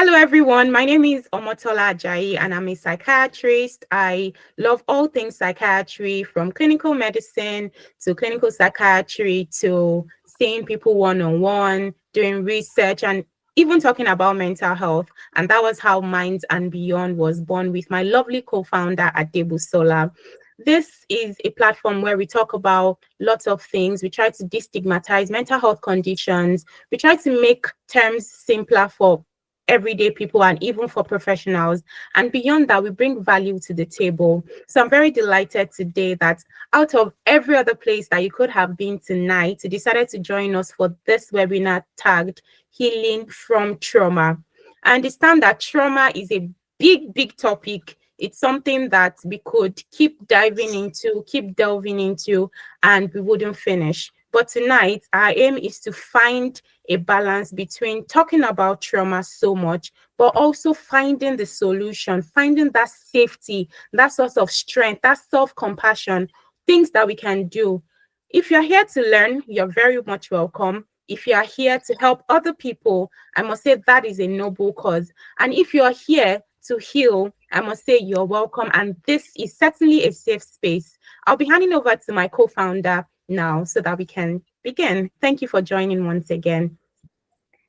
Hello, everyone. My name is Omotola Ajayi, and I'm a psychiatrist. I love all things psychiatry, from clinical medicine to clinical psychiatry to seeing people one-on-one, doing research, and even talking about mental health. And that was how Minds and Beyond was born with my lovely co-founder, Adebu Sola. This is a platform where we talk about lots of things. We try to destigmatize mental health conditions. We try to make terms simpler for everyday people and even for professionals. And beyond that, we bring value to the table. So I'm very delighted today that out of every other place that you could have been tonight, you decided to join us for this webinar tagged Healing from Trauma. I understand that trauma is a big topic. It's something that we could keep diving into, keep delving into, and we wouldn't finish. But tonight, our aim is to find a balance between talking about trauma so much, but also finding the solution, finding that safety, that source of strength, that self-compassion, things that we can do. If you're here to learn, you're very much welcome. If you are here to help other people, I must say that is a noble cause. And if you're here to heal, I must say you're welcome. And this is certainly a safe space. I'll be handing over to my co-founder now so that we can begin. Thank you for joining once again.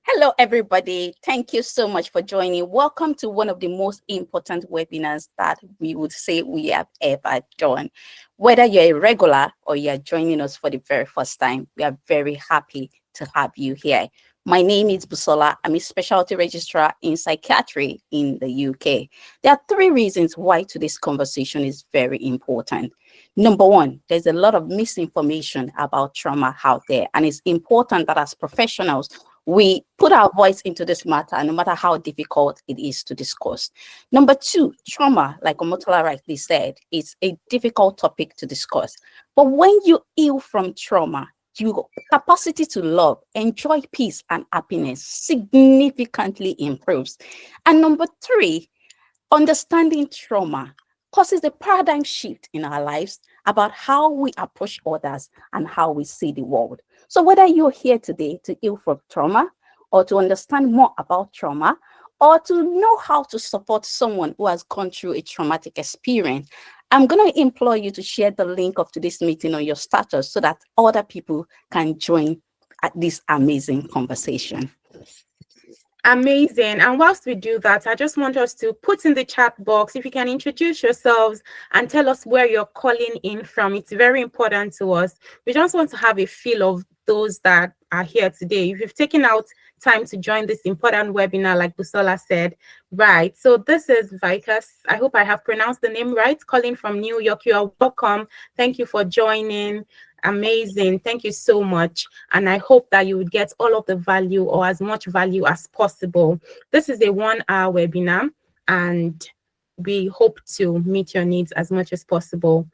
Hello, everybody. Thank you so much for joining. Welcome to one of the most important webinars that we would say we have ever done. Whether you're a regular or you're joining us for the very first time, we are very happy to have you here. My name is Busola. I'm a specialty registrar in psychiatry in the UK. There are three reasons why today's conversation is very important. Number one, there's a lot of misinformation about trauma out there, and it's important that as professionals, we put our voice into this matter, no matter how difficult it is to discuss. Number two, trauma, like Omotola rightly said, is a difficult topic to discuss. But when you heal from trauma, your capacity to love, enjoy peace and happiness significantly improves. And number three, understanding trauma causes a paradigm shift in our lives about how we approach others and how we see the world. So whether you're here today to heal from trauma, or to understand more about trauma, or to know how to support someone who has gone through a traumatic experience, I'm going to implore you to share the link of today's meeting on your status so that other people can join this amazing conversation. Amazing. And whilst we do that, I just want us to put in the chat box, if you can introduce yourselves and tell us where you're calling in from. It's very important to us. We just want to have a feel of those that are here today. If you've taken out time to join this important webinar, like Busola said, right. So this is Vikas. I hope I have pronounced the name right. Calling from New York. You are welcome. Thank you for joining. Amazing. Thank you so much. And I hope that you would get all of the value or as much value as possible. This is a 1-hour webinar, and we hope to meet your needs as much as possible.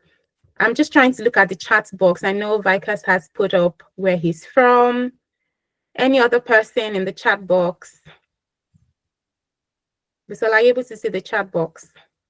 I'm just trying to look at the chat box. I know Vikas has put up where he's from. Any other person in the chat box? So are you able to see the chat box?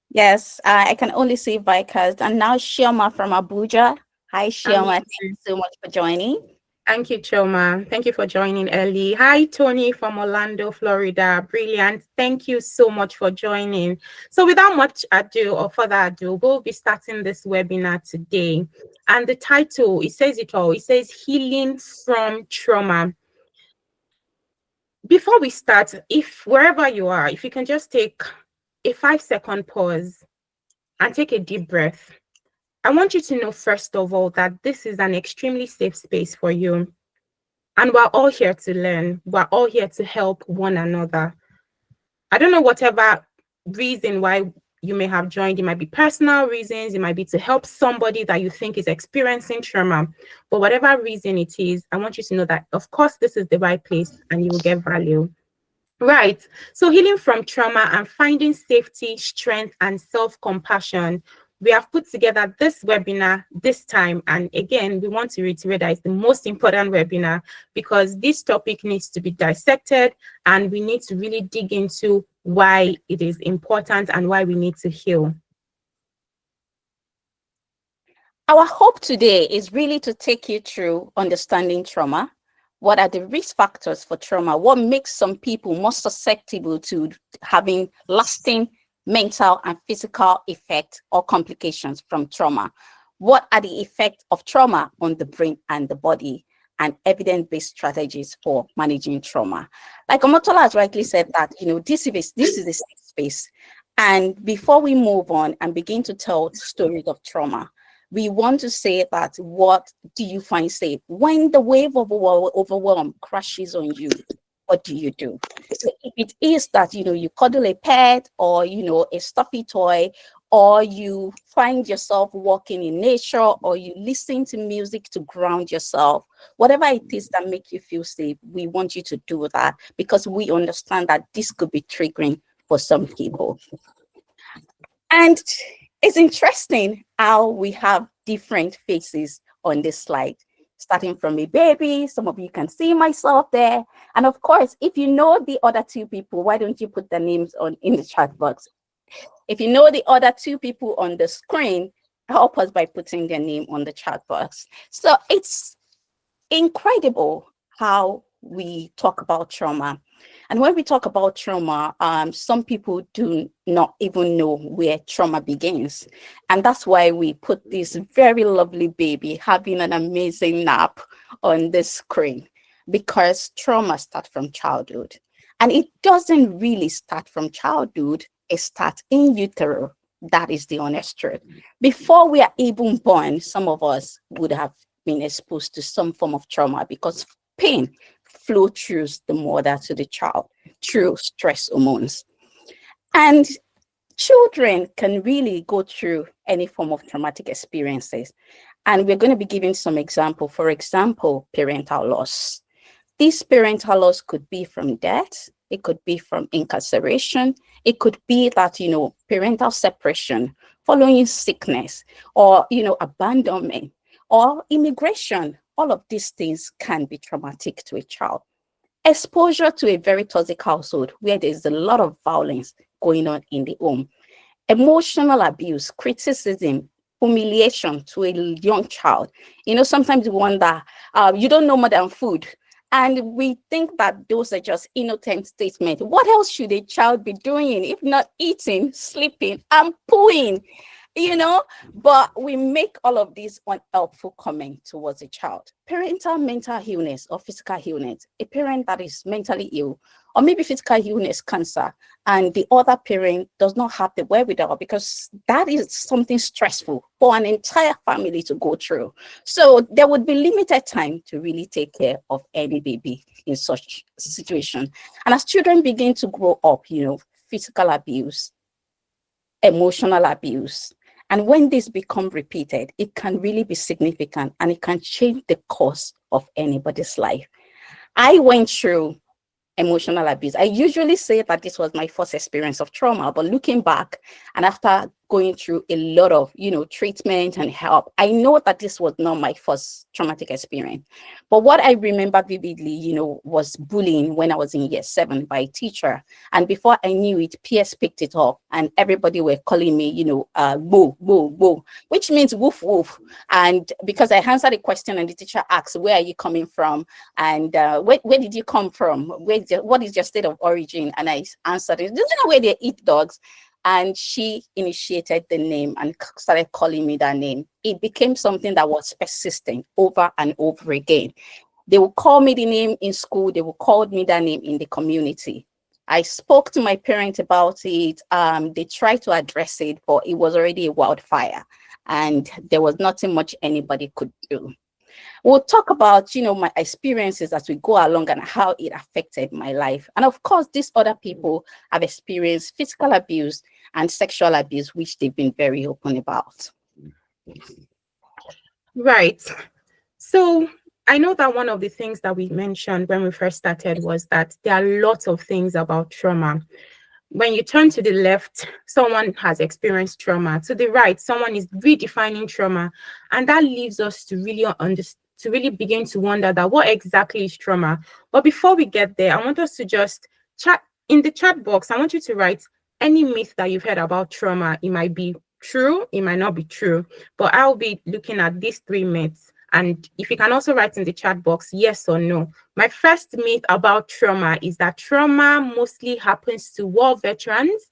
Yes, I can only see Vikas. And now Shioma from Abuja. Hi, Shioma. Thank you so much for joining. Thank you, Choma. Thank you for joining early. Hi, Tony from Orlando, Florida. Brilliant. Thank you so much for joining. So without much ado or further ado, we'll be starting this webinar today. And the title, it says it all. It says Healing from Trauma. Before we start, if wherever you are, if you can just take a 5-second pause and take a deep breath. I want you to know, first of all, that this is an extremely safe space for you. And we're all here to learn. We're all here to help one another. I don't know whatever reason why you may have joined. It might be personal reasons. It might be to help somebody that you think is experiencing trauma. But whatever reason it is, I want you to know that, of course, this is the right place and you will get value. Right. So healing from trauma and finding safety, strength, and self-compassion. We have put together this webinar this time. And again, we want to reiterate that it's the most important webinar because this topic needs to be dissected and we need to really dig into why it is important and why we need to heal. Our hope today is really to take you through understanding trauma, What are the risk factors for trauma? What makes some people more susceptible to having lasting mental and physical effects or complications from trauma? What are the effects of trauma on the brain and the body? And evidence-based strategies for managing trauma. Like Omotola has rightly said that, this is a safe space. And before we move on and begin to tell stories of trauma, we want to say that, what do you find safe? When the wave of overwhelm crashes on you, what do you do? So if it is that, you cuddle a pet, or, a stuffy toy, or you find yourself walking in nature, or you listen to music to ground yourself, whatever it is that makes you feel safe, we want you to do that, because we understand that this could be triggering for some people. And it's interesting how we have different faces on this slide, starting from a baby. Some of you can see myself there. And of course, if you know the other two people, why don't you put their names in the chat box? If you know the other two people on the screen, help us by putting their name on the chat box. So it's incredible how we talk about trauma. And when we talk about trauma, some people do not even know where trauma begins. And that's why we put this very lovely baby having an amazing nap on the screen, because trauma starts from childhood. And it doesn't really start from childhood, it starts in utero. That is the honest truth. Before we are even born, some of us would have been exposed to some form of trauma, because pain flow through the mother to the child through stress hormones. And children can really go through any form of traumatic experiences. And we're going to be giving some example. For example, parental loss. This parental loss could be from death, it could be from incarceration, it could be that, parental separation following sickness, or, abandonment, or immigration. All of these things can be traumatic to a child. Exposure to a very toxic household where there's a lot of violence going on in the home. Emotional abuse, criticism, humiliation to a young child. Sometimes you wonder, you don't know more than food. And we think that those are just innocent statements. What else should a child be doing if not eating, sleeping, and pooing? But we make all of these unhelpful comment towards a child. Parental mental illness or physical illness, a parent that is mentally ill, or maybe physical illness, cancer, and the other parent does not have the wherewithal, because that is something stressful for an entire family to go through. So there would be limited time to really take care of any baby in such situation. And as children begin to grow up, physical abuse, emotional abuse, and when this become repeated, it can really be significant, and it can change the course of anybody's life. I went through emotional abuse. I usually say that this was my first experience of trauma, but looking back, and after going through a lot of, treatment and help, I know that this was not my first traumatic experience. But what I remember vividly, was bullying when I was in year 7 by a teacher. And before I knew it, peers picked it up, and everybody were calling me, boo, boo, boo, which means woof, woof. And because I answered a question and the teacher asked, where are you coming from? And where did you come from? What is your state of origin? And I answered, do you know where they eat dogs? And she initiated the name and started calling me that name. It became something that was persistent over and over again. They will call me the name in school. They will call me that name in the community. I spoke to my parents about it. They tried to address it, but it was already a wildfire, and there was nothing much anybody could do. We'll talk about, my experiences as we go along and how it affected my life. And of course, these other people have experienced physical abuse and sexual abuse, which they've been very open about. Right. So I know that one of the things that we mentioned when we first started was that there are lots of things about trauma. When you turn to the left, someone has experienced trauma. To the right, someone is redefining trauma. And that leaves us to really begin to wonder that what exactly is trauma. But before we get there, I want us to just chat in the chat box. I want you to write any myth that you've heard about trauma. It might be true, it might not be true, but I'll be looking at these 3 myths And if you can also write in the chat box, yes or no. My first myth about trauma is that trauma mostly happens to war veterans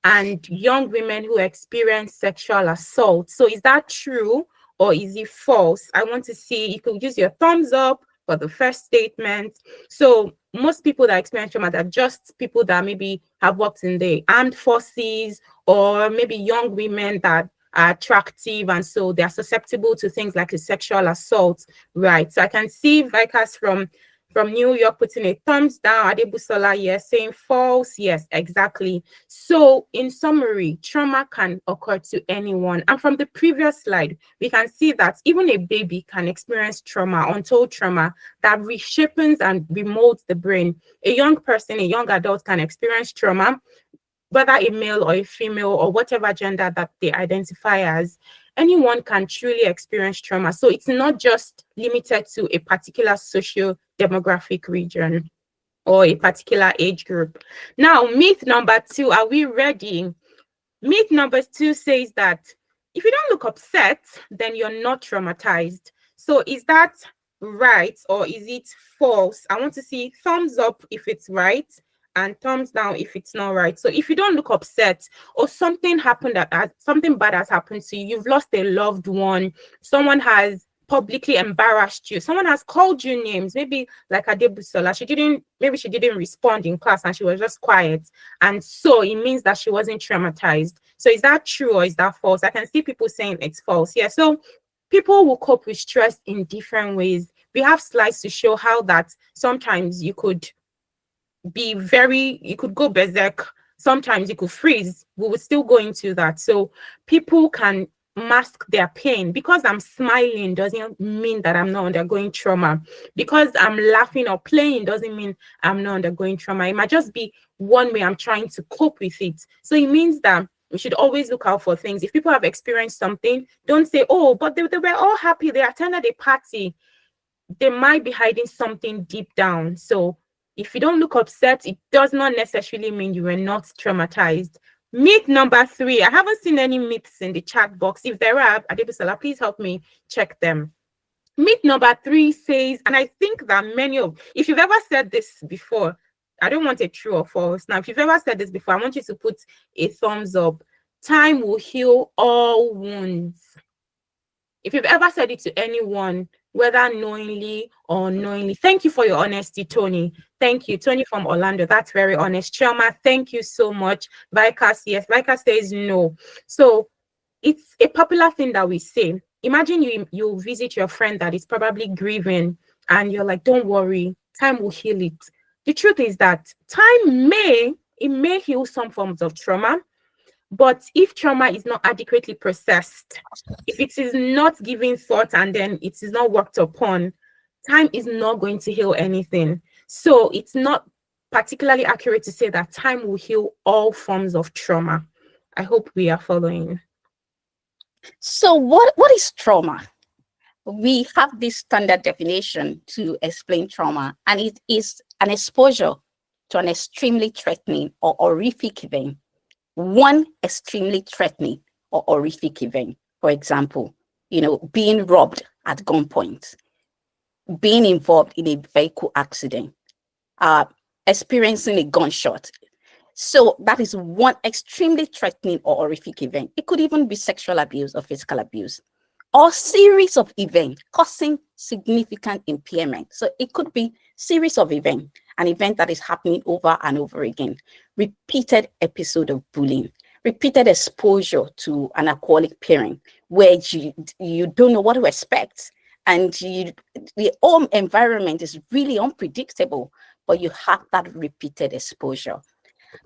and young women who experience sexual assault. So is that true or is it false? I want to see, you could use your thumbs up for the first statement. So most people that experience trauma are just people that maybe have worked in the armed forces, or maybe young women that are attractive and so they are susceptible to things like a sexual assault, right? So I can see Vikas from New York putting a thumbs down. Adebusola, yes, saying false. Yes, exactly. So in summary, trauma can occur to anyone. And from the previous slide, we can see that even a baby can experience trauma, untold trauma that reshapes and remolds the brain. A young person, a young adult can experience trauma, whether a male or a female or whatever gender that they identify as. Anyone can truly experience trauma. So it's not just limited to a particular social demographic region or a particular age group. Now, myth number 2, are we ready? Myth number 2 says that if you don't look upset, then you're not traumatized. So is that right or is it false? I want to see thumbs up if it's right and thumbs down if it's not right. So if you don't look upset or something happened something bad has happened to you, you've lost a loved one, someone has publicly embarrassed you, someone has called you names, maybe like Adebusola, maybe she didn't respond in class and she was just quiet, and so it means that she wasn't traumatized. So is that true or is that false? I can see people saying it's false. Yeah, so people will cope with stress in different ways. We have slides to show how that sometimes you could you could go berserk, sometimes you could freeze. We would still go into that. So people can mask their pain. Because I'm smiling doesn't mean that I'm not undergoing trauma. Because I'm laughing or playing doesn't mean I'm not undergoing trauma. It might just be one way I'm trying to cope with it. So it means that we should always look out for things. If people have experienced something, don't say, oh, but they were all happy, they attended a party. They might be hiding something deep down. So if you don't look upset, it does not necessarily mean you were not traumatized. Myth number 3, I haven't seen any myths in the chat box. If there are, Adebusola, please help me check them. Myth number 3 says, and I think that if you've ever said this before, I don't want a true or false. Now, if you've ever said this before, I want you to put a thumbs up. Time will heal all wounds. If you've ever said it to anyone, whether knowingly or unknowingly, thank you for your honesty, Tony. Thank you, Tony from Orlando. That's very honest. Chioma, thank you so much. Vikas, yes. Vikas says no. So it's a popular thing that we say. Imagine you visit your friend that is probably grieving and you're like, don't worry, time will heal it. The truth is that time may heal some forms of trauma, but if trauma is not adequately processed, if it is not given thought and then it is not worked upon, time is not going to heal anything. So it's not particularly accurate to say that time will heal all forms of trauma. I hope we are following. So what is trauma? We have this standard definition to explain trauma, and it is an exposure to an extremely threatening or horrific event. One extremely threatening or horrific event. For example, being robbed at gunpoint, being involved in a vehicle accident, experiencing a gunshot. So that is one extremely threatening or horrific event. It could even be sexual abuse or physical abuse, or series of events causing significant impairment. So it could be series of events, an event that is happening over and over again, repeated episode of bullying, repeated exposure to an alcoholic parent where you don't know what to expect, and the home environment is really unpredictable, but you have that repeated exposure.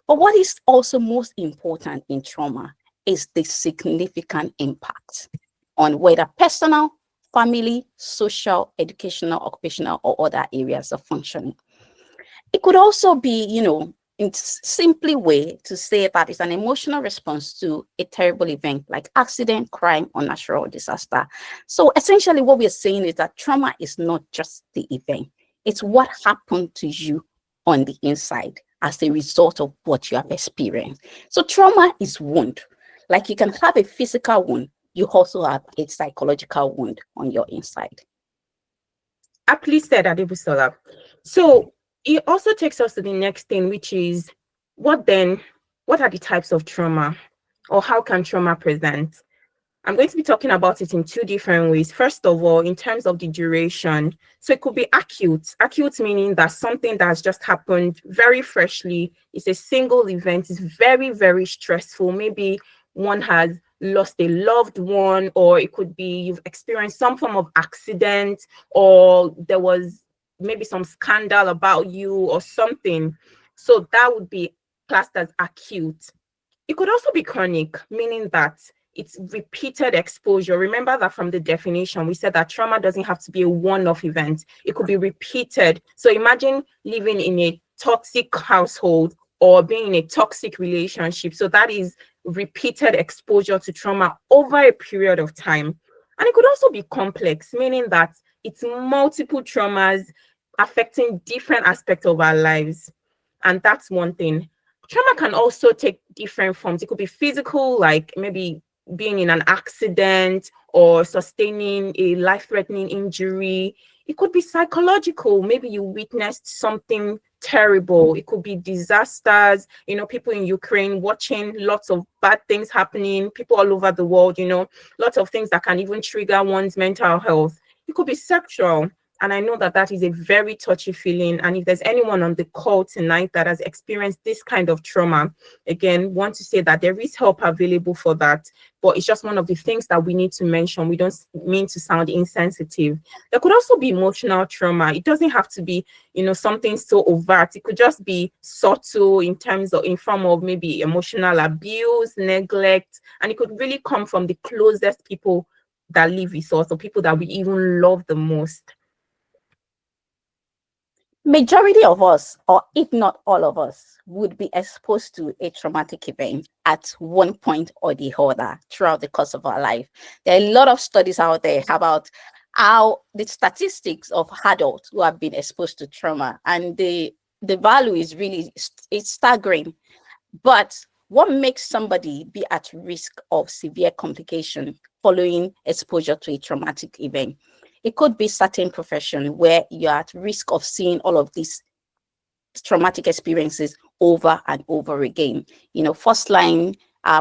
But what is also most important in trauma is the significant impact on whether personal, family, social, educational, occupational, or other areas of functioning. It could also be, in simply way to say that it's an emotional response to a terrible event like accident, crime, or natural disaster. So essentially what we're saying is that trauma is not just the event. It's what happened to you on the inside as a result of what you have experienced. So trauma is wound. Like you can have a physical wound, you also have a psychological wound on your inside. Aptly said, Adebusola. So it also takes us to the next thing, which is what then? What are the types of trauma, or how can trauma present? I'm going to be talking about it in two different ways. First of all, in terms of the duration. So it could be acute. Acute meaning that something that has just happened very freshly. It's a single event. It's very, very stressful. Maybe one has lost a loved one, or it could be you've experienced some form of accident, or there was maybe some scandal about you or something. So that would be classed as acute. It could also be chronic, meaning that it's repeated exposure. Remember that from the definition, we said that trauma doesn't have to be a one-off event. It could be repeated. So imagine living in a toxic household or being in a toxic relationship. So that is repeated exposure to trauma over a period of time. And it could also be complex, meaning that it's multiple traumas affecting different aspects of our lives. And that's one thing. Trauma can also take different forms. It could be physical, like maybe being in an accident or sustaining a life-threatening injury. It could be psychological. Maybe you witnessed something terrible. It could be disasters, people in Ukraine watching lots of bad things happening, people all over the world, lots of things that can even trigger one's mental health. It could be sexual. And I know that that is a very touchy feeling. And if there's anyone on the call tonight that has experienced this kind of trauma, again, want to say that there is help available for that. But it's just one of the things that we need to mention. We don't mean to sound insensitive. There could also be emotional trauma. It doesn't have to be, something so overt. It could just be subtle in form of maybe emotional abuse, neglect, and it could really come from the closest people that live with us, or people that we even love the most. Majority of us, or if not all of us, would be exposed to a traumatic event at one point or the other throughout the course of our life. There are a lot of studies out there about how the statistics of adults who have been exposed to trauma, and the value is really, it's staggering. But what makes somebody be at risk of severe complication following exposure to a traumatic event? It could be certain profession where you're at risk of seeing all of these traumatic experiences over and over again. First line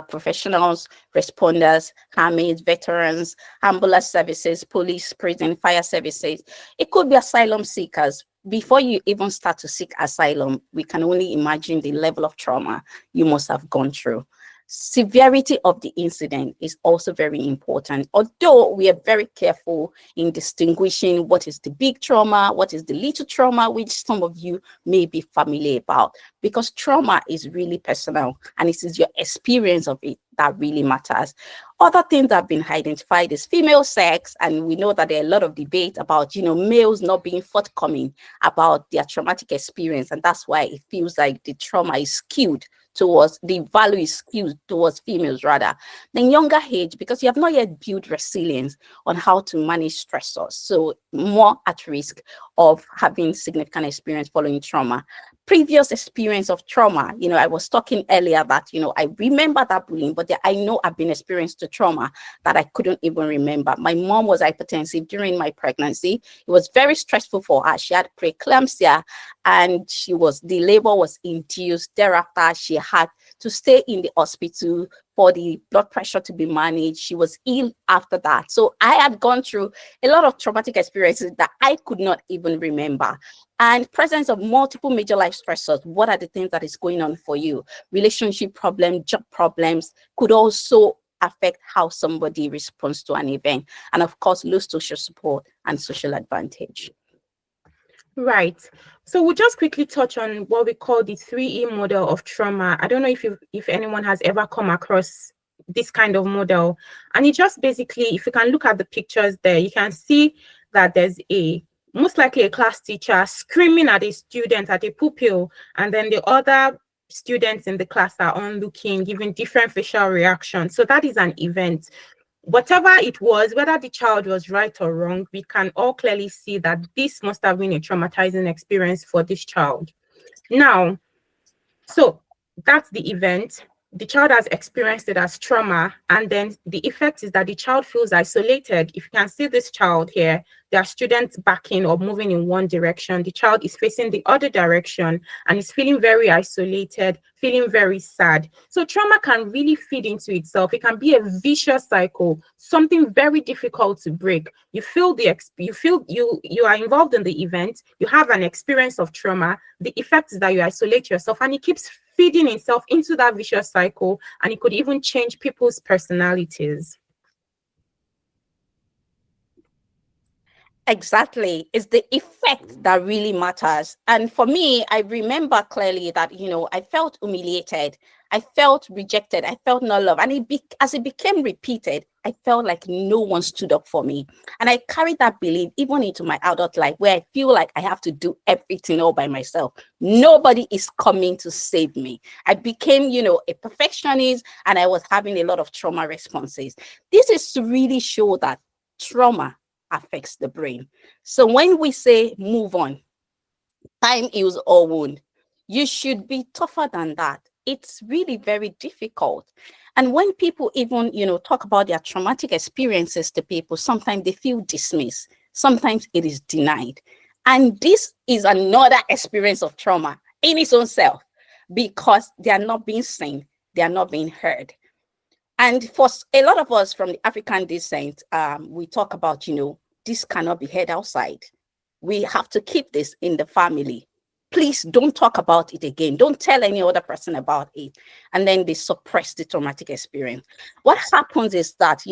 professionals, responders, army veterans, ambulance services, police, prison, fire services. It could be asylum seekers. Before you even start to seek asylum, we can only imagine the level of trauma you must have gone through. Severity of the incident is also very important, although we are very careful in distinguishing what is the big trauma, what is the little trauma, which some of you may be familiar about, because trauma is really personal and it is your experience of it that really matters. Other things that have been identified is female sex, and we know that there are a lot of debate about, males not being forthcoming about their traumatic experience, and that's why it feels like the trauma is skewed towards, the value is skewed towards females rather. Then younger age, because you have not yet built resilience on how to manage stressors, so more at risk of having significant experience following trauma. Previous experience of trauma, I was talking earlier that, I remember that bullying, but I know I've been experienced to trauma that I couldn't even remember. My mom was hypertensive during my pregnancy. It was very stressful for her. She had preeclampsia, and the labor was induced. Thereafter, she had to stay in the hospital for the blood pressure to be managed. She was ill after that. So I had gone through a lot of traumatic experiences that I could not even remember. And presence of multiple major life stressors. What are the things that is going on for you? Relationship problems, job problems could also affect how somebody responds to an event. And of course, low social support and social advantage. Right. So we'll just quickly touch on what we call the 3E model of trauma. I don't know if anyone has ever come across this kind of model. And it just basically, if you can look at the pictures there, you can see that there's most likely a class teacher screaming at a student, at a pupil, and then the other students in the class are onlooking, giving different facial reactions. So that is an event. Whatever it was, whether the child was right or wrong, we can all clearly see that this must have been a traumatizing experience for this child. Now, so that's the event. the child has experienced it as trauma, and then the effect is that the child feels isolated. If you can see this child here, there are students backing or moving in one direction, the child is facing the other direction and is feeling very isolated, feeling very sad. So trauma can really feed into itself. It can be a vicious cycle, something very difficult to break. You feel you are involved in the event, you have an experience of trauma. The effect is that you isolate yourself, and it keeps feeding itself into that vicious cycle, and it could even change people's personalities. Exactly. It's the effect that really matters. And for me, I remember clearly that, I felt humiliated. I felt rejected. I felt not loved. And as it became repeated, I felt like no one stood up for me. And I carried that belief even into my adult life, where I feel like I have to do everything all by myself. Nobody is coming to save me. I became, a perfectionist, and I was having a lot of trauma responses. This is to really show that trauma affects the brain. So when we say move on, time heals all wound, you should be tougher than that. It's really very difficult. And when people even, talk about their traumatic experiences to people, sometimes they feel dismissed. Sometimes it is denied. And this is another experience of trauma in its own self, because they are not being seen, they are not being heard. And for a lot of us from the African descent, we talk about, this cannot be heard outside. We have to keep this in the family. Please don't talk about it again. Don't tell any other person about it. And then they suppress the traumatic experience. What happens is that,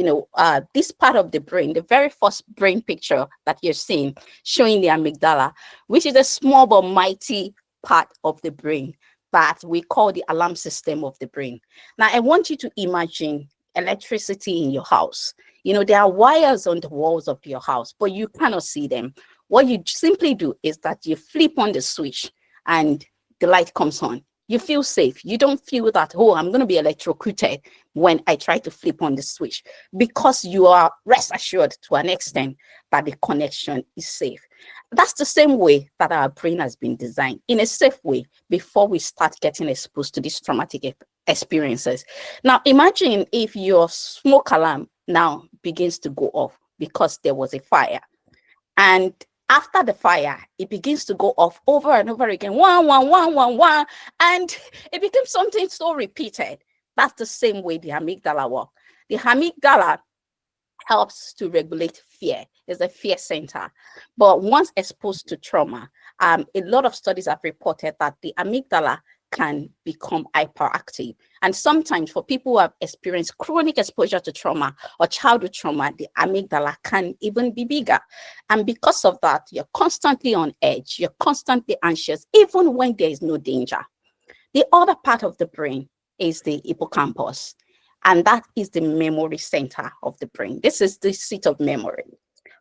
this part of the brain, the very first brain picture that you're seeing, showing the amygdala, which is a small but mighty part of the brain that we call the alarm system of the brain. Now, I want you to imagine electricity in your house. There are wires on the walls of your house, but you cannot see them. What you simply do is that you flip on the switch and the light comes on. You feel safe. You don't feel that, oh, I'm going to be electrocuted when I try to flip on the switch, because you are rest assured to an extent that the connection is safe. That's the same way that our brain has been designed, in a safe way, before we start getting exposed to these traumatic experiences. Now, imagine if your smoke alarm now begins to go off because there was a fire. And after the fire, it begins to go off over and over again, one, one, one, one, one. And it becomes something so repeated. That's the same way the amygdala works. The amygdala helps to regulate fear. It's a fear center. But once exposed to trauma, a lot of studies have reported that the amygdala can become hyperactive. And sometimes for people who have experienced chronic exposure to trauma or childhood trauma, the amygdala can even be bigger. And because of that, you're constantly on edge, you're constantly anxious, even when there is no danger. The other part of the brain is the hippocampus, and that is the memory center of the brain. This is the seat of memory.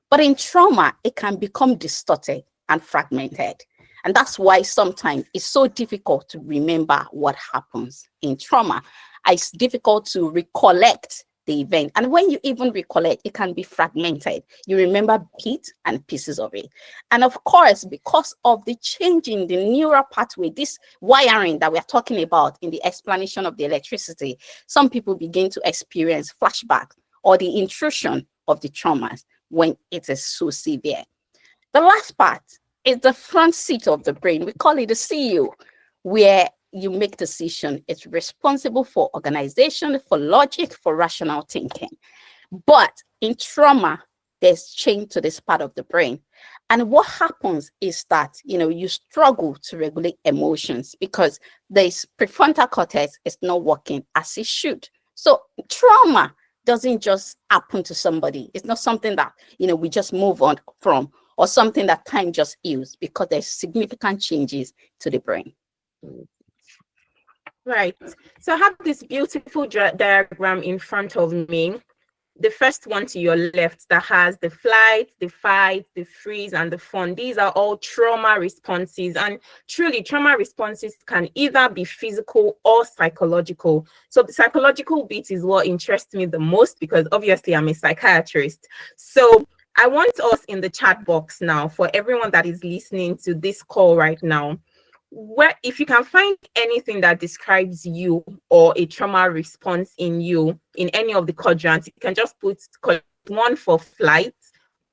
But in trauma, it can become distorted and fragmented. And that's why sometimes it's so difficult to remember what happens in trauma. It's difficult to recollect the event. And when you even recollect, it can be fragmented. You remember bits and pieces of it. And of course, because of the change in the neural pathway, this wiring that we're talking about in the explanation of the electricity, some people begin to experience flashback or the intrusion of the traumas when it is so severe. The last part is the front seat of the brain. We call it the CEO, where you make decision. It's responsible for organization, for logic, for rational thinking. But in trauma, there's change to this part of the brain. And what happens is that, you struggle to regulate emotions because this prefrontal cortex is not working as it should. So trauma doesn't just happen to somebody. It's not something that, we just move on from, or something that time just heals, because there's significant changes to the brain. Right. So I have this beautiful diagram in front of me. The first one to your left that has the flight, the fight, the freeze, and the fawn. These are all trauma responses. And truly, trauma responses can either be physical or psychological. So the psychological bit is what interests me the most, because obviously I'm a psychiatrist. So I want us in the chat box now, for everyone that is listening to this call right now, where if you can find anything that describes you or a trauma response in you in any of the quadrants, you can just put quadrant 1 for flight,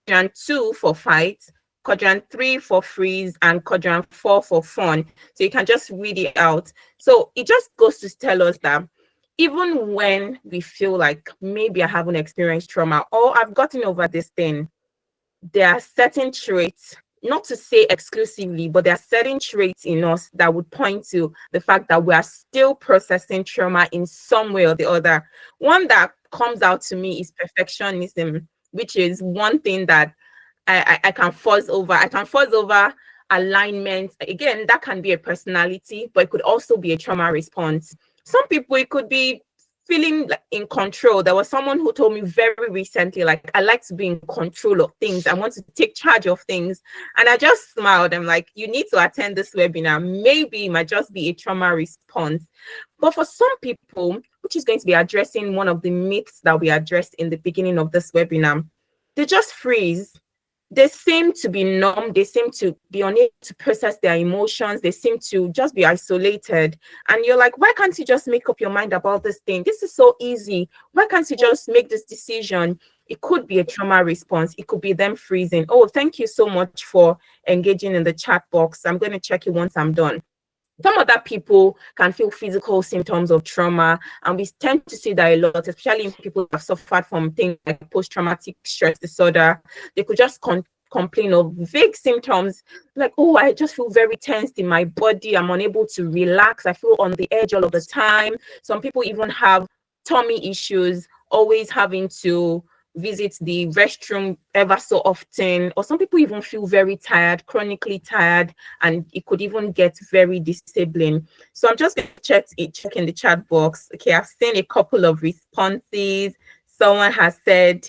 quadrant 2 for fight, quadrant 3 for freeze, and quadrant 4 for fun. So you can just read it out. So it just goes to tell us that even when we feel like maybe I haven't experienced trauma or I've gotten over this thing, there are certain traits, not to say exclusively, but there are certain traits in us that would point to the fact that we are still processing trauma in some way or the other. One that comes out to me is perfectionism, which is one thing that I can fuzz over. I can fuzz over alignment. Again, that can be a personality, but it could also be a trauma response. Some people, it could be feeling like in control. There was someone who told me very recently, like, I like to be in control of things. I want to take charge of things. And I just smiled. I'm like, you need to attend this webinar. Maybe it might just be a trauma response. But for some people, which is going to be addressing one of the myths that we addressed in the beginning of this webinar, they just freeze. They seem to be numb. They seem to be unable to process their emotions. They seem to just be isolated. And you're like, why can't you just make up your mind about this thing? This is so easy. Why can't you just make this decision? It could be a trauma response. It could be them freezing. Oh, thank you so much for engaging in the chat box. I'm going to check it once I'm done. Some other people can feel physical symptoms of trauma, and we tend to see that a lot, especially in people who have suffered from things like post-traumatic stress disorder. They could just complain of vague symptoms like, oh, I just feel very tensed in my body. I'm unable to relax. I feel on the edge all of the time. Some people even have tummy issues, always having to visit the restroom ever so often, or some people even feel very tired, chronically tired, and it could even get very disabling. So I'm just going to check in the chat box. Okay, I've seen a couple of responses. Someone has said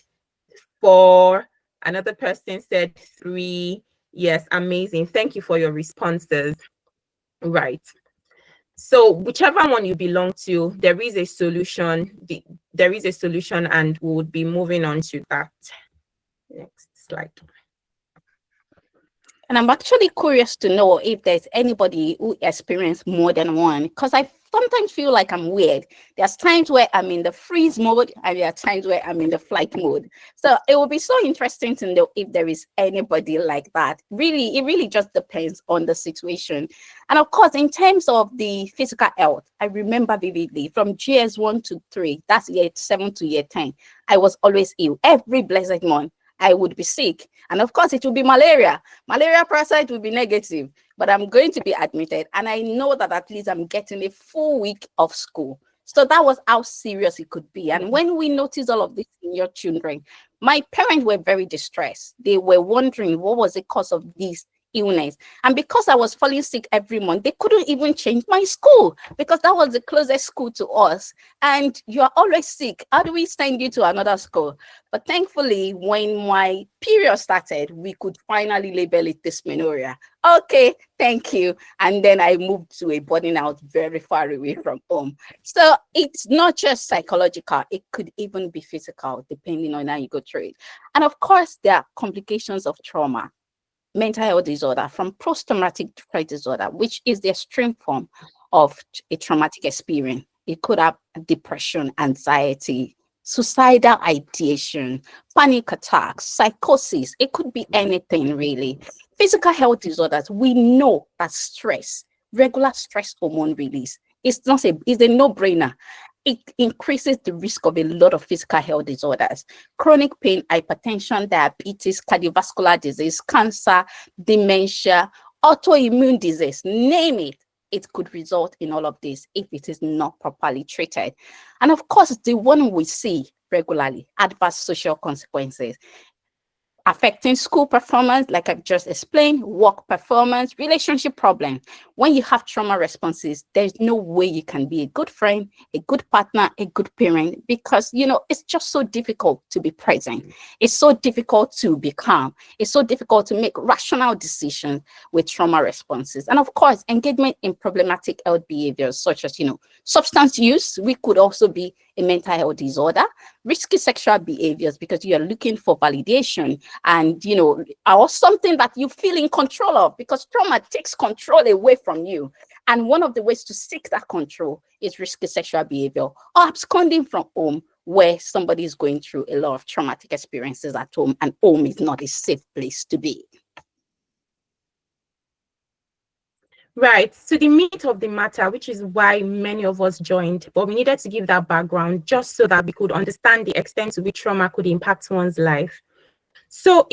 4, another person said 3. Yes, amazing. Thank you for your responses. Right. So whichever one you belong to, there is a solution. There is a solution, and we would be moving on to that. Next slide. And I'm actually curious to know if there's anybody who experienced more than one, because I sometimes feel like I'm weird. There's times where I'm in the freeze mode and there are times where I'm in the flight mode. So it would be so interesting to know if there is anybody like that. Really, it really just depends on the situation. And of course, in terms of the physical health, I remember vividly from GS1 to 3, that's year 7 to year 10, I was always ill every blessed month. I would be sick. And of course, it would be malaria. Malaria parasite would be negative, but I'm going to be admitted. And I know that at least I'm getting a full week of school. So that was how serious it could be. And when we noticed all of this in your children, my parents were very distressed. They were wondering what was the cause of this illness. And because I was falling sick every month, they couldn't even change my school because that was the closest school to us. And you're always sick. How do we send you to another school? But thankfully, when my period started, we could finally label it dysmenorrhea. Okay, thank you. And then I moved to a boarding house very far away from home. So it's not just psychological, it could even be physical, depending on how you go through it. And of course, there are complications of trauma. Mental health disorder from post-traumatic stress disorder, which is the extreme form of a traumatic experience. It could have depression, anxiety, suicidal ideation, panic attacks, psychosis. It could be anything really. Physical health disorders, we know that stress, regular stress hormone release, it's a no-brainer. It increases the risk of a lot of physical health disorders, chronic pain, hypertension, diabetes, cardiovascular disease, cancer, dementia, autoimmune disease, name it. It could result in all of this if it is not properly treated. And of course, the one we see regularly, adverse social consequences, affecting school performance, like I've just explained, work performance, relationship problem. When you have trauma responses, there's no way you can be a good friend, a good partner, a good parent, because, it's just so difficult to be present. It's so difficult to be calm. It's so difficult to make rational decisions with trauma responses. And of course, engagement in problematic health behaviors, such as, substance use, we could also be a mental health disorder, risky sexual behaviors because you are looking for validation and or something that you feel in control of, because trauma takes control away from you. And one of the ways to seek that control is risky sexual behavior or absconding from home, where somebody is going through a lot of traumatic experiences at home, and home is not a safe place to be. Right. So the meat of the matter, which is why many of us joined, but we needed to give that background just so that we could understand the extent to which trauma could impact one's life. So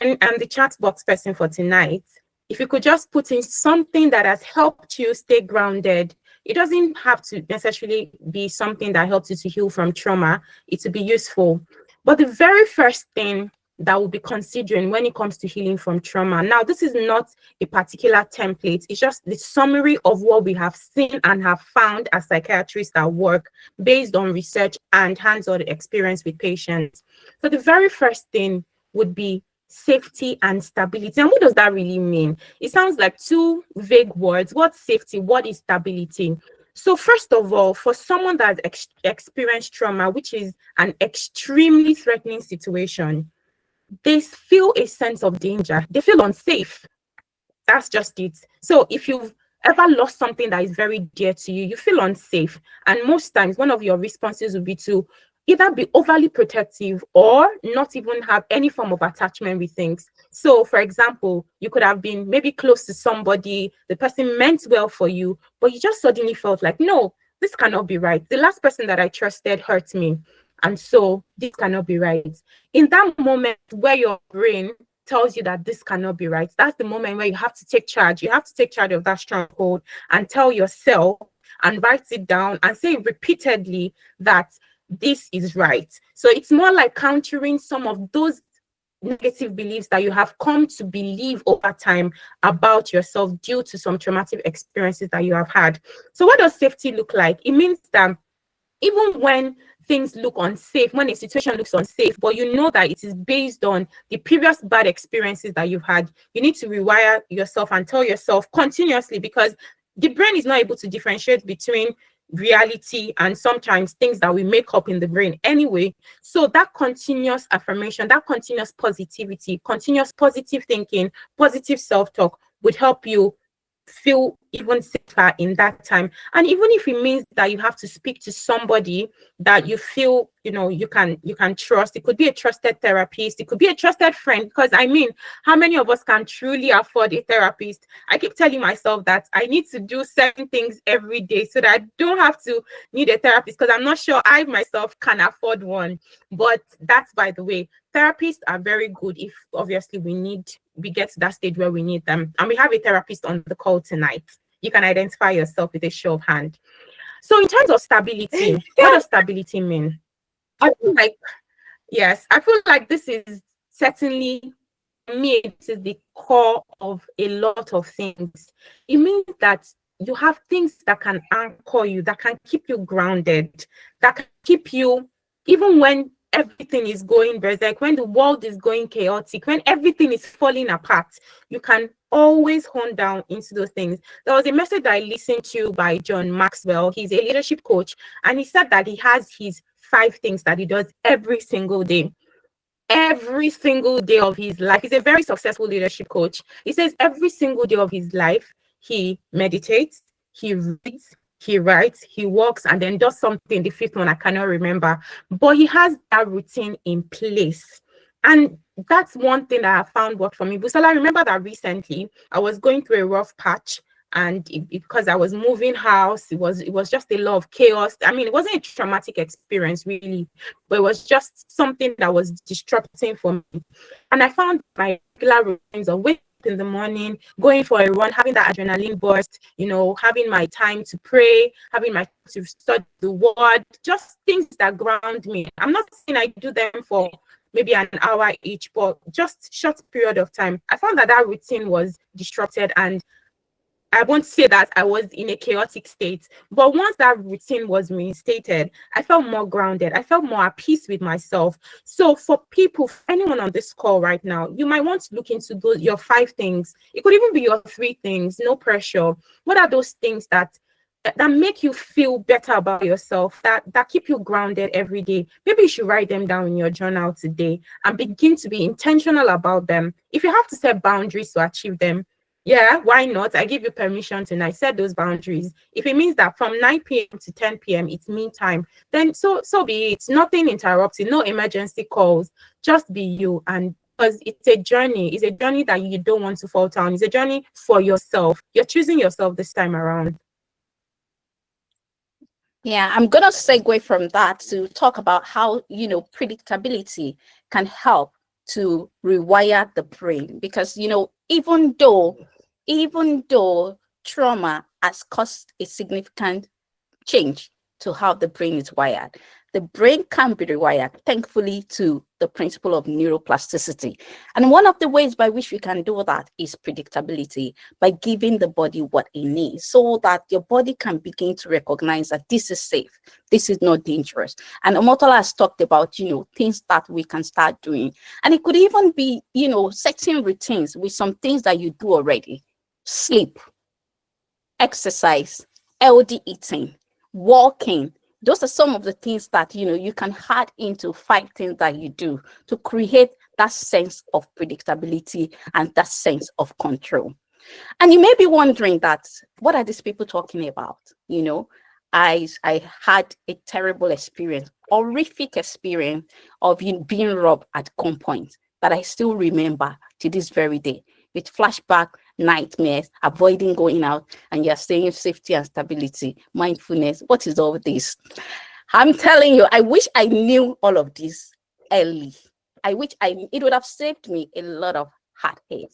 and I'm the chat box person for tonight, if you could just put in something that has helped you stay grounded. It doesn't have to necessarily be something that helps you to heal from trauma. It would be useful. But the very first thing that we'll be considering when it comes to healing from trauma. Now, this is not a particular template. It's just the summary of what we have seen and have found as psychiatrists at work based on research and hands-on experience with patients. So the very first thing would be safety and stability. And what does that really mean? It sounds like two vague words. What's safety? What is stability? So first of all, for someone that has experienced trauma, which is an extremely threatening situation, they feel a sense of danger. They feel unsafe. That's just it. So if you've ever lost something that is very dear to you, you feel unsafe. And most times, one of your responses would be to either be overly protective or not even have any form of attachment with things. So, for example, you could have been maybe close to somebody, the person meant well for you, but you just suddenly felt like, no, this cannot be right. The last person that I trusted hurt me. And so this cannot be right. In that moment where your brain tells you that this cannot be right, that's the moment where you have to take charge. You have to take charge of that stronghold and tell yourself and write it down and say repeatedly that this is right. So it's more like countering some of those negative beliefs that you have come to believe over time about yourself due to some traumatic experiences that you have had. So what does safety look like? It means that even when things look unsafe, when a situation looks unsafe, but you know that it is based on the previous bad experiences that you've had, you need to rewire yourself and tell yourself continuously, because the brain is not able to differentiate between reality and sometimes things that we make up in the brain anyway. So that continuous affirmation, that continuous positivity, continuous positive thinking, positive self-talk would help you feel even safer in that time. And even if it means that you have to speak to somebody that you feel you can trust, it could be a trusted therapist, it could be a trusted friend, because I mean, how many of us can truly afford a therapist? I keep telling myself that I need to do certain things every day so that I don't have to need a therapist, because I'm not sure I myself can afford one. But that's by the way. Therapists are very good if obviously we get to that stage where we need them. And we have a therapist on the call tonight. You can identify yourself with a show of hand. So in terms of stability, what does stability mean? I feel like, yes, I feel like this is certainly, me, this is the core of a lot of things. It means that you have things that can anchor you, that can keep you grounded, that can keep you, even when everything is going berserk, when the world is going chaotic, when everything is falling apart, you can always hone down into those things. There was a message that I listened to by John Maxwell. He's a leadership coach, and he said that he has his 5 things that he does every single day of his life. He's a very successful leadership coach. He says every single day of his life, he meditates, he reads, he writes, he walks, and then does something. The 5th one, I cannot remember. But he has that routine in place. And that's one thing that I found worked for me. Busala, I remember that recently I was going through a rough patch, and because I was moving house, it was just a lot of chaos. I mean, it wasn't a traumatic experience really, but it was just something that was disrupting for me. And I found my regular routines of waking up in the morning, going for a run, having that adrenaline burst, having my time to pray, having my time to study the word, just things that ground me. I'm not saying I do them for maybe an hour each, but just short period of time. I found that routine was disrupted, and I won't say that I was in a chaotic state, but once that routine was reinstated, I felt more grounded. I felt more at peace with myself. So for people, for anyone on this call right now, you might want to look into your 5 things. It could even be your 3 things, no pressure. What are those things that that make you feel better about yourself, that keep you grounded every day. Maybe you should write them down in your journal today and begin to be intentional about them. If you have to set boundaries to achieve them, yeah, why not? I give you permission tonight. Set those boundaries. If it means that from 9 p.m. to 10 p.m. it's me time, then so be it. Nothing interrupting, no emergency calls. Just be you. And because it's a journey, that you don't want to fall down. It's a journey for yourself. You're choosing yourself this time around. Yeah, I'm going to segue from that to talk about how, predictability can help to rewire the brain. Because, even though trauma has caused a significant change to how the brain is wired, the brain can be rewired, thankfully, to the principle of neuroplasticity. And one of the ways by which we can do that is predictability, by giving the body what it needs so that your body can begin to recognize that this is safe, this is not dangerous. And Omotola has talked about, things that we can start doing. And it could even be, setting routines with some things that you do already: sleep, exercise, healthy eating, walking. Those are some of the things that you can add into 5 things that you do to create that sense of predictability and that sense of control. And you may be wondering that, what are these people talking about? I had a terrible experience, horrific experience of being robbed at gunpoint that I still remember to this very day, with flashback, nightmares, avoiding going out, and you're saying safety and stability, mindfulness. What is all this? I'm telling you, I wish I knew all of this early. It would have saved me a lot of heartache,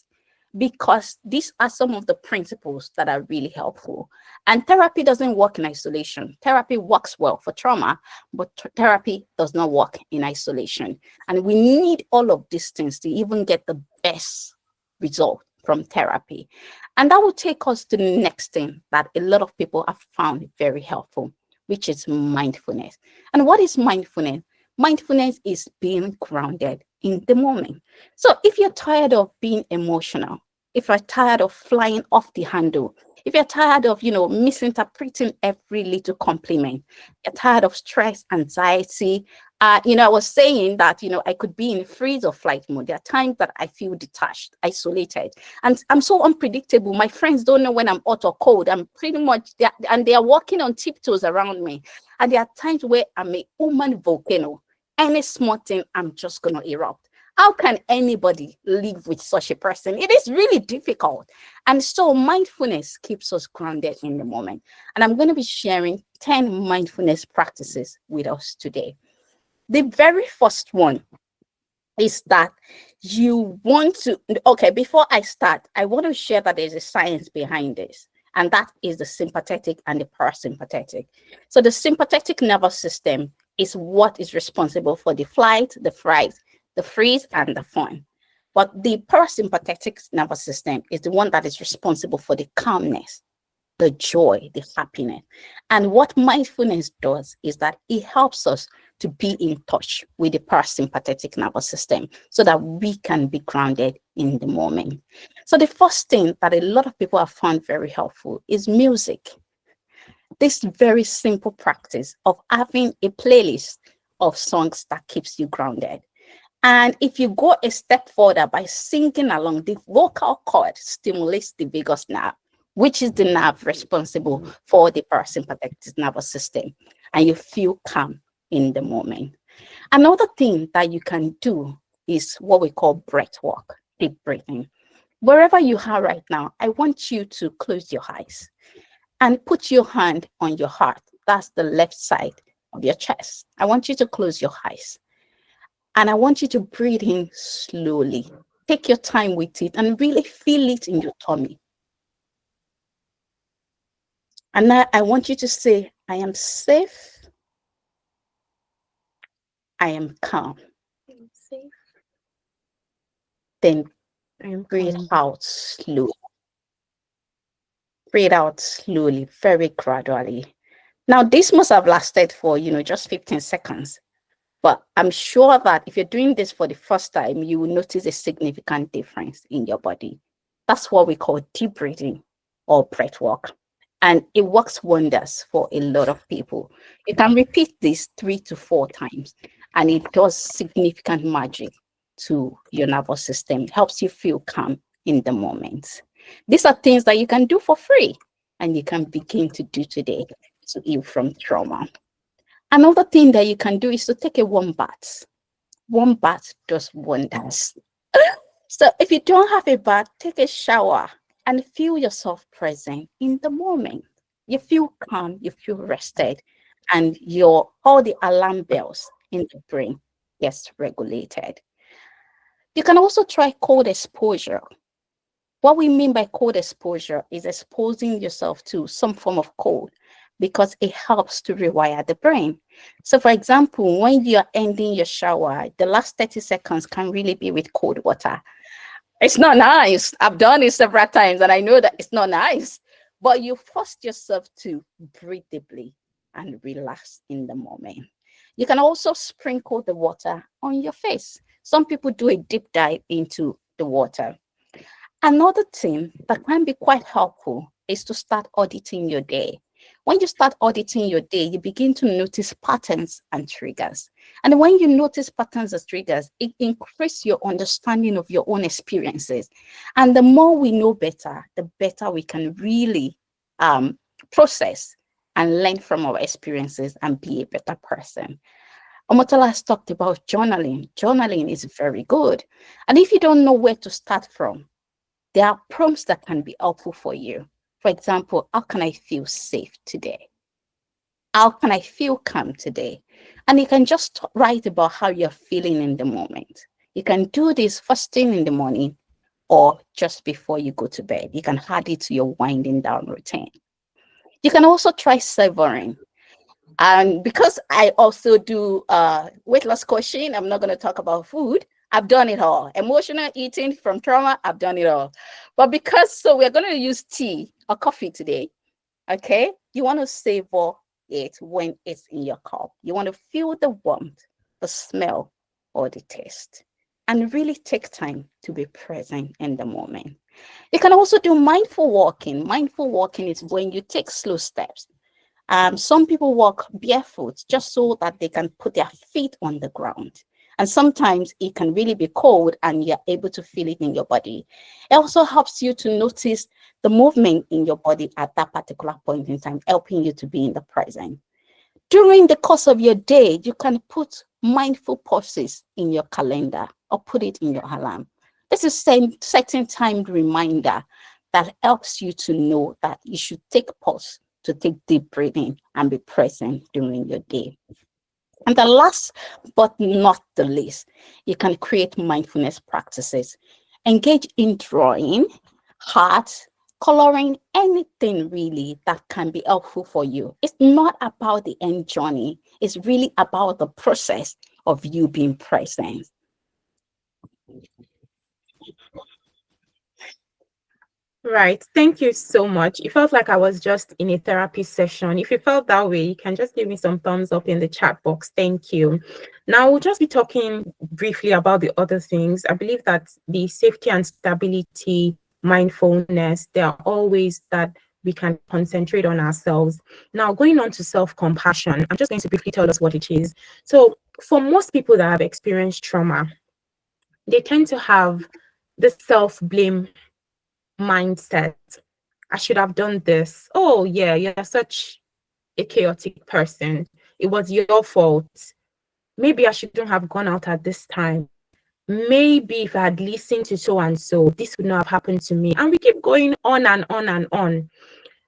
because these are some of the principles that are really helpful. And therapy doesn't work in isolation. Therapy works well for trauma, but therapy does not work in isolation. And we need all of these things to even get the best result from therapy. And that will take us to the next thing that a lot of people have found very helpful, which is mindfulness. And what is mindfulness? Mindfulness is being grounded in the moment. So if you're tired of being emotional, if you're tired of flying off the handle, if you're tired of, misinterpreting every little compliment, you're tired of stress, anxiety, I was saying that, I could be in freeze or flight mode. There are times that I feel detached, isolated, and I'm so unpredictable. My friends don't know when I'm hot or cold. I'm pretty much there, and they are walking on tiptoes around me. And there are times where I'm a human volcano. Any small thing, I'm just going to erupt. How can anybody live with such a person? It is really difficult. And so mindfulness keeps us grounded in the moment. And I'm going to be sharing 10 mindfulness practices with us today. The very first one is that you want to, okay, before I start, I want to share that there's a science behind this, and that is the sympathetic and the parasympathetic. So the sympathetic nervous system is what is responsible for the flight, the fright, the freeze, and the fun. But the parasympathetic nervous system is the one that is responsible for the calmness, the joy, the happiness. And what mindfulness does is that it helps us to be in touch with the parasympathetic nervous system so that we can be grounded in the moment. So the first thing that a lot of people have found very helpful is music. This very simple practice of having a playlist of songs that keeps you grounded. And if you go a step further by singing along, the vocal cord stimulates the vagus nerve, which is the nerve responsible for the parasympathetic nervous system, and you feel calm in the moment. Another thing that you can do is what we call breath work, deep breathing. Wherever you are right now, I want you to close your eyes and put your hand on your heart. That's the left side of your chest. I want you to close your eyes. And I want you to breathe in slowly. Take your time with it and really feel it in your tummy. And now I want you to say, I am safe. I am calm. I'm safe. Then I am breathe calm. out slowly. Breathe out slowly, very gradually. Now, this must have lasted for, just 15 seconds. But I'm sure that if you're doing this for the first time, you will notice a significant difference in your body. That's what we call deep breathing or breath work. and it works wonders for a lot of people. You can repeat this 3 to 4 times, and it does significant magic to your nervous system. It helps you feel calm in the moment. These are things that you can do for free, and you can begin to do today to heal from trauma. Another thing that you can do is to take a warm bath. Warm bath does wonders. So if you don't have a bath, take a shower and feel yourself present in the moment. You feel calm, you feel rested, and your all the alarm bells in the brain gets regulated. You can also try cold exposure. What we mean by cold exposure is exposing yourself to some form of cold because it helps to rewire the brain. So, for example, when you're ending your shower, the last 30 seconds can really be with cold water. It's not nice. I've done it several times and I know that it's not nice, but you forced yourself to breathe deeply and relax in the moment. You can also sprinkle the water on your face. Some people do a deep dive into the water. Another thing that can be quite helpful is to start auditing your day. When you start auditing your day, you begin to notice patterns and triggers. And when you notice patterns and triggers, it increases your understanding of your own experiences. And the more we know better, the better we can really process and learn from our experiences and be a better person. Omotola has talked about journaling. Journaling is very good. And if you don't know where to start from, there are prompts that can be helpful for you. For example, how can I feel safe today? How can I feel calm today? And you can just write about how you're feeling in the moment. You can do this first thing in the morning or just before you go to bed. You can add it to your winding down routine. You can also try savoring. And because I also do weight loss coaching, I'm not going to talk about food. I've done it all. Emotional eating from trauma, I've done it all. But so we're going to use tea or coffee today. Okay. You want to savor it when it's in your cup. You want to feel the warmth, the smell, or the taste. And really take time to be present in the moment. You can also do mindful walking. Mindful walking is when you take slow steps. Some people walk barefoot just so that they can put their feet on the ground. And sometimes it can really be cold and you're able to feel it in your body. It also helps you to notice the movement in your body at that particular point in time, helping you to be in the present. During the course of your day, you can put mindful pauses in your calendar or put it in your alarm. This is setting timed reminder that helps you to know that you should take pause to take deep breathing and be present during your day. And the last but not the least, you can create mindfulness practices. Engage in drawing, art, coloring, anything really that can be helpful for you. It's not about the end journey. It's really about the process of you being present. Right. Thank you so much. It felt like I was just in a therapy session. If you felt that way, you can just give me some thumbs up in the chat box. Thank you. Now, we'll just be talking briefly about the other things. I believe that the safety and stability, mindfulness, they are always that we can concentrate on ourselves. Now, going on to self-compassion, I'm just going to briefly tell us what it is. So, for most people that have experienced trauma, they tend to have the self-blame mindset. I should have done this. Oh, yeah, you're such a chaotic person. It was your fault. Maybe I shouldn't have gone out at this time. Maybe if I had listened to so and so, this would not have happened to me. And we keep going on and on and on.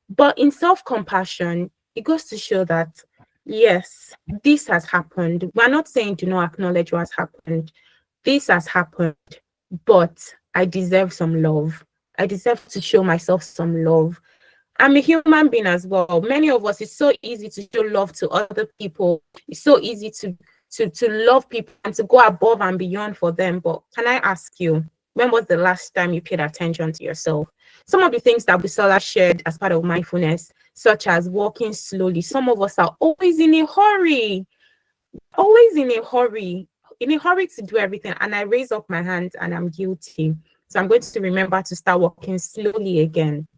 But in self compassion, it goes to show that, yes, this has happened. We're not saying do not acknowledge what has happened. This has happened, but I deserve some love. I deserve to show myself some love. I'm a human being as well. Many of us, it's so easy to show love to other people. It's so easy to love people and to go above and beyond for them. But can I ask you, when was the last time you paid attention to yourself? Some of the things that Busola shared as part of mindfulness, such as walking slowly. Some of us are always in a hurry, always in a hurry to do everything. And I raise up my hand and I'm guilty. So I'm going to remember to start walking slowly again.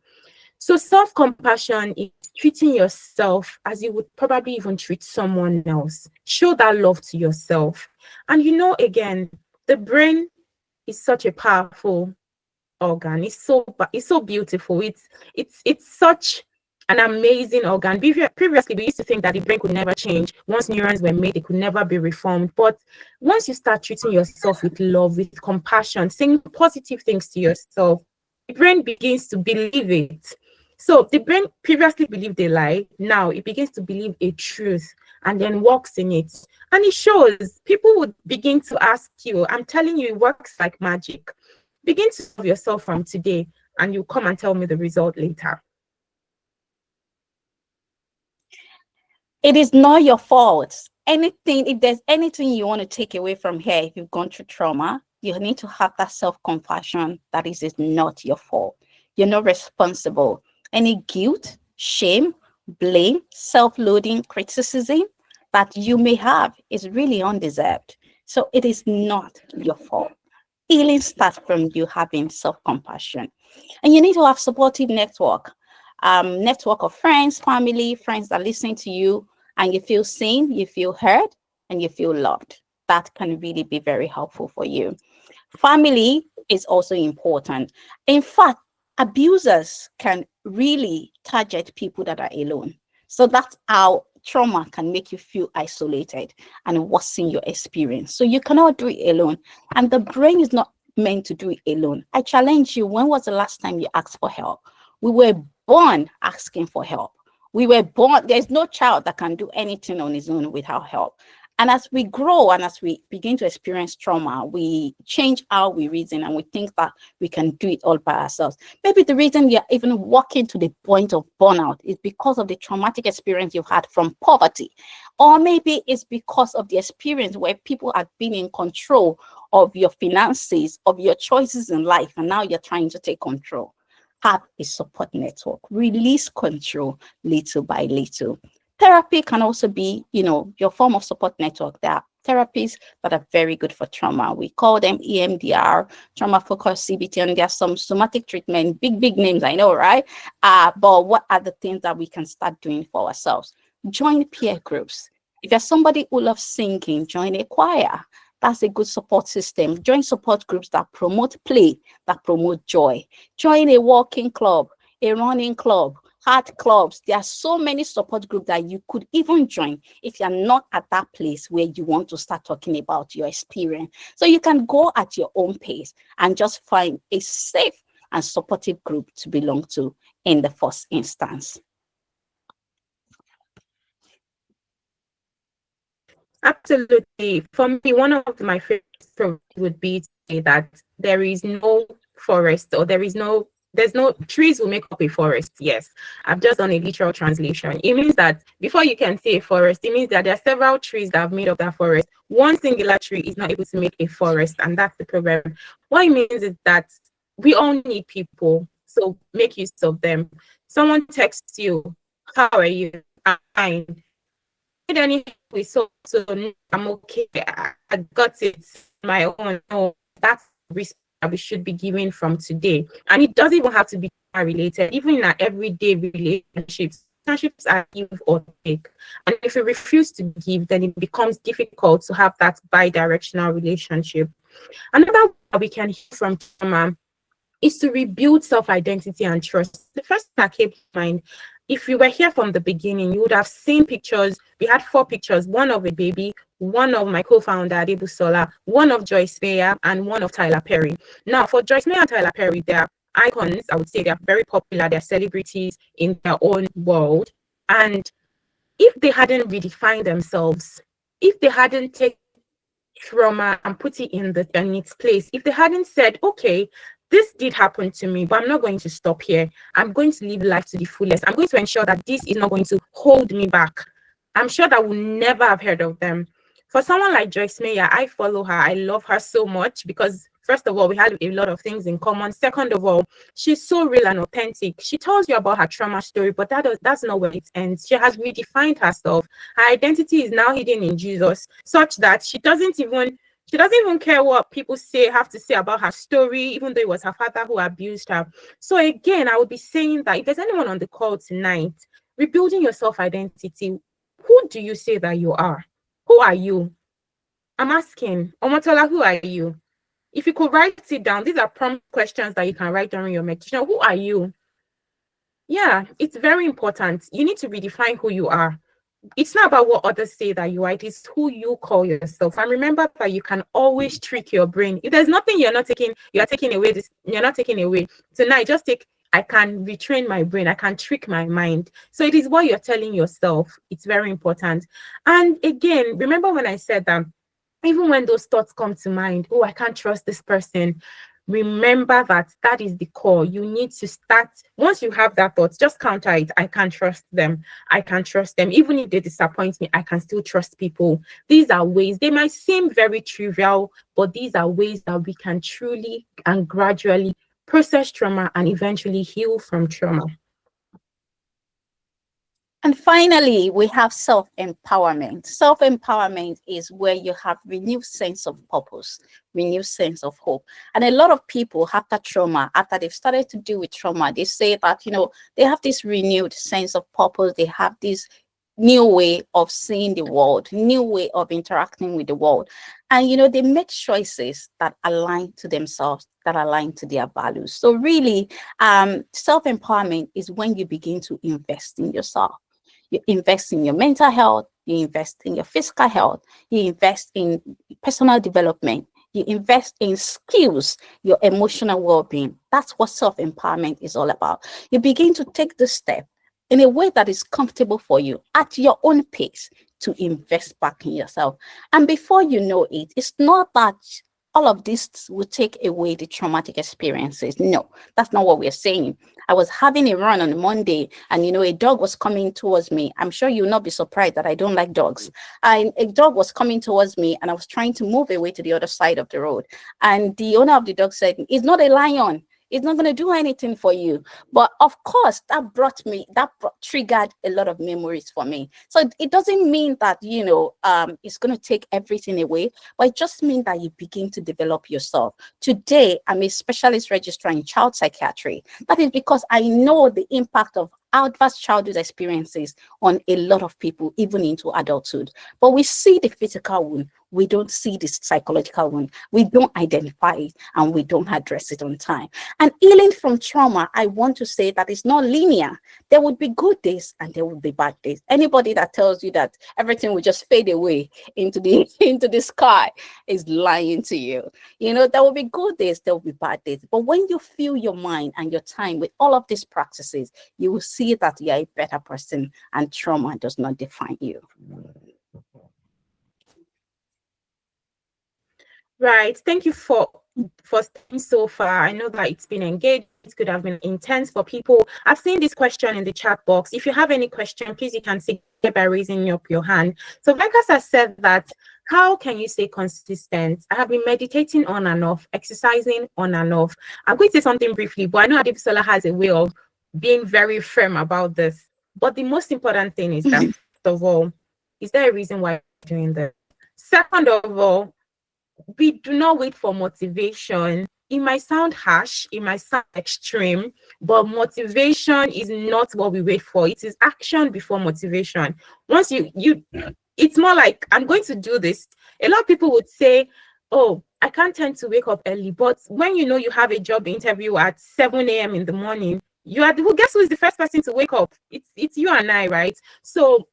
So self-compassion is treating yourself as you would probably even treat someone else. Show that love to yourself. And again, the brain is such a powerful organ. It's so beautiful. It's such an amazing organ. Previously, we used to think that the brain could never change. Once neurons were made, it could never be reformed. But once you start treating yourself with love, with compassion, saying positive things to yourself, the brain begins to believe it. So the brain previously believed a lie. Now it begins to believe a truth and then walks in it. And it shows. People would begin to ask you, I'm telling you, it works like magic. Begin to love yourself from today, and you come and tell me the result later. It is not your fault. Anything, if there's anything you want to take away from here, if you've gone through trauma, you need to have that self-compassion that is not your fault. You're not responsible. Any guilt, shame, blame, self-loathing, criticism that you may have is really undeserved. So it is not your fault. Healing starts from you having self-compassion. And you need to have supportive network of friends, family, friends that listen to you, and you feel seen, you feel heard, and you feel loved. That can really be very helpful for you. Family is also important. In fact, abusers can really target people that are alone. So that's how trauma can make you feel isolated and worsen your experience. So you cannot do it alone. And the brain is not meant to do it alone. I challenge you, when was the last time you asked for help? We were born asking for help. We were born, there's no child that can do anything on his own without help. And as we grow and as we begin to experience trauma, we change how we reason and we think that we can do it all by ourselves. Maybe the reason you're even walking to the point of burnout is because of the traumatic experience you've had from poverty. Or maybe it's because of the experience where people have been in control of your finances, of your choices in life, and now you're trying to take control. Have a support network. Release control little by little. Therapy can also be, your form of support network. There are therapies that are very good for trauma. We call them EMDR, trauma focused CBT, and there's some somatic treatment, big names, I know, right? But what are the things that we can start doing for ourselves? Join peer groups. If you're somebody who loves singing, join a choir. That's a good support system. Join support groups that promote play, that promote joy. Join a walking club, a running club, art clubs. There are so many support groups that you could even join if you're not at that place where you want to start talking about your experience. So you can go at your own pace and just find a safe and supportive group to belong to in the first instance. Absolutely. For me, one of my favorite stories would be to say that there is no forest, or there's no trees will make up a forest. Yes, I've just done a literal translation. It means that before you can say a forest, it means that there are several trees that have made up that forest. One singular tree is not able to make a forest, and that's the problem. What it means is that we all need people, so make use of them. Someone texts you, "How are you?" "I'm fine." "Need any help with so no, I'm okay. I got it on my own." No, that's respect that we should be giving from today. And it doesn't even have to be related, even in our everyday relationships. Relationships are give or take. And if you refuse to give, then it becomes difficult to have that bi-directional relationship. Another way that we can heal from trauma is to rebuild self-identity and trust. The first thing that came to mind, if you were here from the beginning, you would have seen pictures. We had 4 pictures, one of a baby, one of my co-founder, Adebusola, one of Joyce Meyer, and one of Tyler Perry. Now, for Joyce Meyer and Tyler Perry, they are icons. I would say they are very popular. They're celebrities in their own world. And if they hadn't redefined themselves, if they hadn't taken trauma and put it in its place, if they hadn't said, okay, this did happen to me, but I'm not going to stop here. I'm going to live life to the fullest. I'm going to ensure that this is not going to hold me back. I'm sure that we'll never have heard of them. For someone like Joyce Meyer, I follow her. I love her so much because, first of all, we had a lot of things in common. Second of all, she's so real and authentic. She tells you about her trauma story, but that's not where it ends. She has redefined herself. Her identity is now hidden in Jesus, such that She doesn't even care what people have to say about her story, even though it was her father who abused her. So again, I would be saying that if there's anyone on the call tonight, rebuilding your self-identity, who do you say that you are? Who are you? I'm asking, Omotola, who are you? If you could write it down, these are prompt questions that you can write during your meditation. Who are you? Yeah, it's very important. You need to redefine who you are. It's not about what others say that you are, it is who you call yourself. And remember that you can always trick your brain. If there's nothing you're not taking, you're taking away this, you're not taking away. Tonight, just take, I can retrain my brain, I can trick my mind. So it is what you're telling yourself. It's very important. And again, remember when I said that even when those thoughts come to mind, oh, I can't trust this person, remember that that is the core. You need to start, once you have that thought, just counter it. I can trust them. I can trust them. Even if they disappoint me, I can still trust people. These are ways, they might seem very trivial, but these are ways that we can truly and gradually process trauma and eventually heal from trauma. And finally, we have self-empowerment. Self-empowerment is where you have renewed sense of purpose, renewed sense of hope. And a lot of people after trauma, after they've started to deal with trauma, they say that, they have this renewed sense of purpose. They have this new way of seeing the world, new way of interacting with the world. And, they make choices that align to themselves, that align to their values. So really, self-empowerment is when you begin to invest in yourself. You invest in your mental health, you invest in your physical health, you invest in personal development, you invest in skills, your emotional well-being. That's what self-empowerment is all about. You begin to take the step in a way that is comfortable for you at your own pace to invest back in yourself. And before you know it, it's not that all of this will take away the traumatic experiences. No, that's not what we're saying. I was having a run on Monday and, a dog was coming towards me. I'm sure you'll not be surprised that I don't like dogs. And a dog was coming towards me and I was trying to move away to the other side of the road. And the owner of the dog said, "It's not a lion. It's not going to do anything for you." But of course, triggered a lot of memories for me. So it doesn't mean that, it's going to take everything away, but it just means that you begin to develop yourself. Today, I'm a specialist registrar in child psychiatry. That is because I know the impact of adverse childhood experiences on a lot of people, even into adulthood. But we see the physical wound. We don't see the psychological wound. We don't identify it and we don't address it on time. And healing from trauma, I want to say that it's not linear. There would be good days and there will be bad days. Anybody that tells you that everything will just fade away into the sky is lying to you. There will be good days, there will be bad days. But when you fill your mind and your time with all of these practices, you will see that you're a better person and trauma does not define you. Right. Thank you for staying so far. I know that it's been engaged. It could have been intense for people. I've seen this question in the chat box. If you have any question, please, you can say by raising up your hand. So Vekas has said that, how can you stay consistent? I have been meditating on and off, exercising on and off. I'm going to say something briefly, but I know Adebusola has a way of being very firm about this. But the most important thing is that, first of all, is there a reason why you're doing this? Second of all, we do not wait for motivation. It might sound harsh, it might sound extreme, but motivation is not what we wait for. It is action before motivation. Once you it's more like, I'm going to do this. A lot of people would say, "Oh, I can't tend to wake up early." But when you have a job interview at 7 a.m. in the morning, you are guess who is the first person to wake up? It's you and I, right? So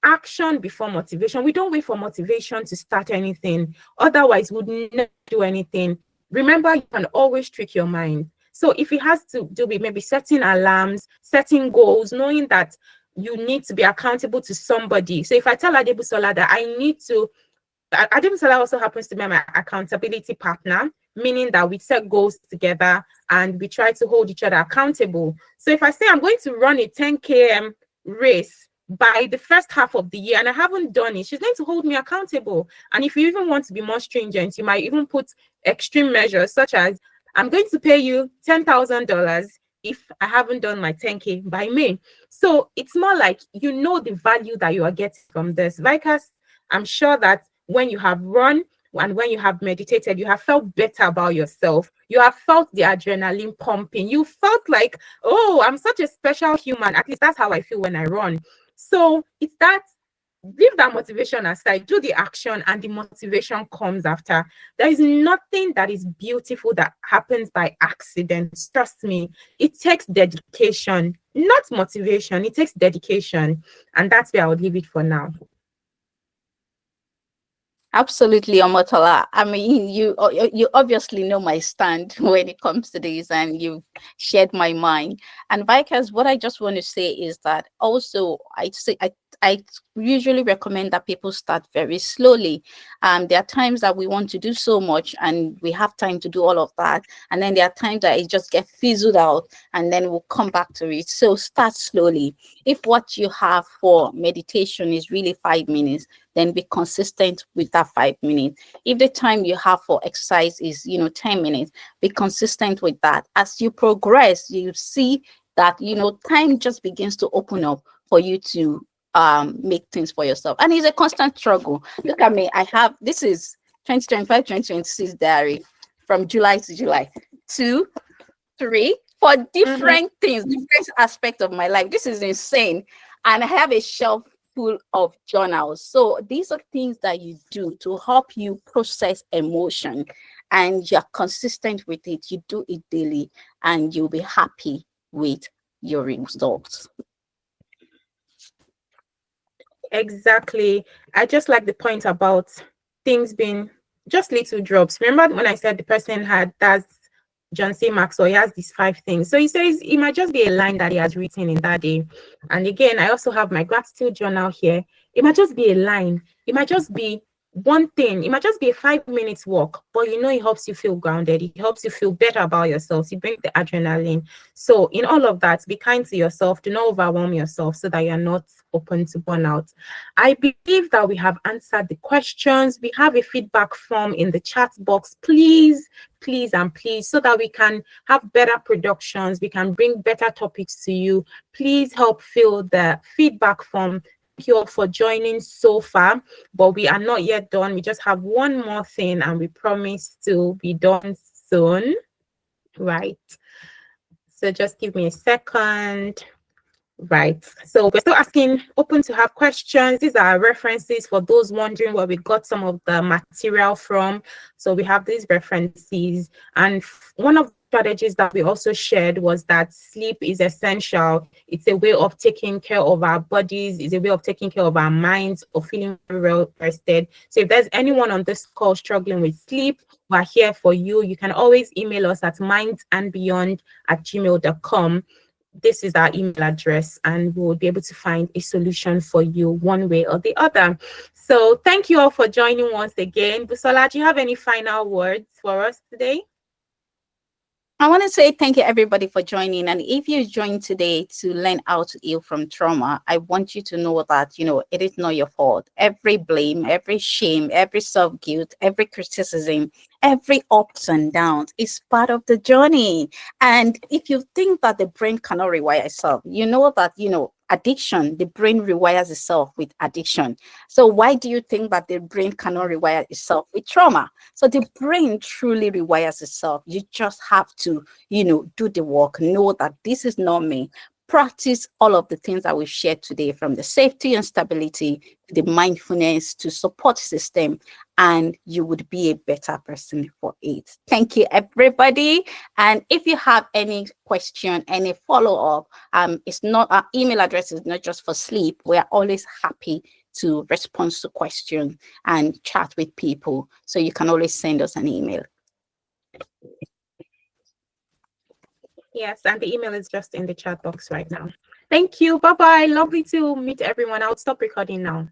action before motivation. We don't wait for motivation to start anything. Otherwise, we'd never do anything. Remember, you can always trick your mind. So if it has to do with maybe setting alarms, setting goals, knowing that you need to be accountable to somebody. So if I tell Adebusola that I need to, Adebusola also happens to be my accountability partner, meaning that we set goals together and we try to hold each other accountable. So if I say I'm going to run a 10 km race by the first half of the year and I haven't done it, she's going to hold me accountable. And if you even want to be more stringent, you might even put extreme measures such as, I'm going to pay you $10,000 if I haven't done my 10K by May. So it's more like, the value that you are getting from this. Vicas, I'm sure that when you have run, and when you have meditated, you have felt better about yourself. You have felt the adrenaline pumping. You felt like, oh, I'm such a special human. At least that's how I feel when I run. So it's that, leave that motivation aside, do the action, and the motivation comes after. There is nothing that is beautiful that happens by accident. Trust me, it takes dedication, not motivation. It takes dedication. And that's where I would leave it for now. Absolutely, Omotola. I mean, you obviously know my stand when it comes to this, and you've shared my mind. And Vikers, what I just want to say is that also I usually recommend that people start very slowly. There are times that we want to do so much, and we have time to do all of that, and then there are times that it just gets fizzled out, and then we'll come back to it. So start slowly. If what you have for meditation is really 5 minutes, then be consistent with that 5 minutes. If the time you have for exercise is, 10 minutes, be consistent with that. As you progress, you see that, time just begins to open up for you to make things for yourself. And it's a constant struggle. Look at me. This is 2025, 2026 diary from July to July. 2, 3, for Mhm. different things, different aspects of my life. This is insane. And I have a shelf full of journals. So these are things that you do to help you process emotion, and you're consistent with it. You do it daily, and you'll be happy with your results. Exactly. I just like the point about things being just little drops. Remember when I said the person had, that's John C. Maxwell, he has these 5 things. So he says it might just be a line that he has written in that day. And again, I also have my gratitude journal here. It might just be a line. It might just be one thing. It might just be a 5 minutes walk, but it helps you feel grounded. It helps you feel better about yourself. You bring the adrenaline. So in all of that, be kind to yourself. Do not overwhelm yourself so that you're not open to burnout. I believe that we have answered the questions. We have a feedback form in the chat box. Please, please, and please, so that we can have better productions, we can bring better topics to you. Please help fill the feedback form. Thank you all for joining so far, but we are not yet done. We just have one more thing, and we promise to be done soon. Right. So just give me a second. Right. So we're still asking, open to have questions. These are references for those wondering where we got some of the material from. So we have these references. And one of the strategies that we also shared was that sleep is essential. It's a way of taking care of our bodies, it's a way of taking care of our minds, of feeling well rested. So if there's anyone on this call struggling with sleep, we're here for you. You can always email us at mindsandbeyond@gmail.com. This is our email address, and we'll be able to find a solution for you one way or the other. So thank you all for joining once again. Busola, do you have any final words for us today? I want to say thank you, everybody, for joining. And if you joined today to learn how to heal from trauma, I want you to know that, it is not your fault. Every blame, every shame, every self-guilt, every criticism, every ups and downs is part of the journey. And if you think that the brain cannot rewire itself, you know that, addiction, the brain rewires itself with addiction. So why do you think that the brain cannot rewire itself with trauma? So the brain truly rewires itself. You just have to, do the work, know that this is not me. Practice all of the things that we've shared today, from the safety and stability, the mindfulness to support system, and you would be a better person for it. Thank you, everybody. And if you have any question, any follow-up, it's not, our email address is not just for sleep. We're always happy to respond to questions and chat with people. So you can always send us an email. Yes, and the email is just in the chat box right now. Thank you. Bye-bye. Lovely to meet everyone. I'll stop recording now.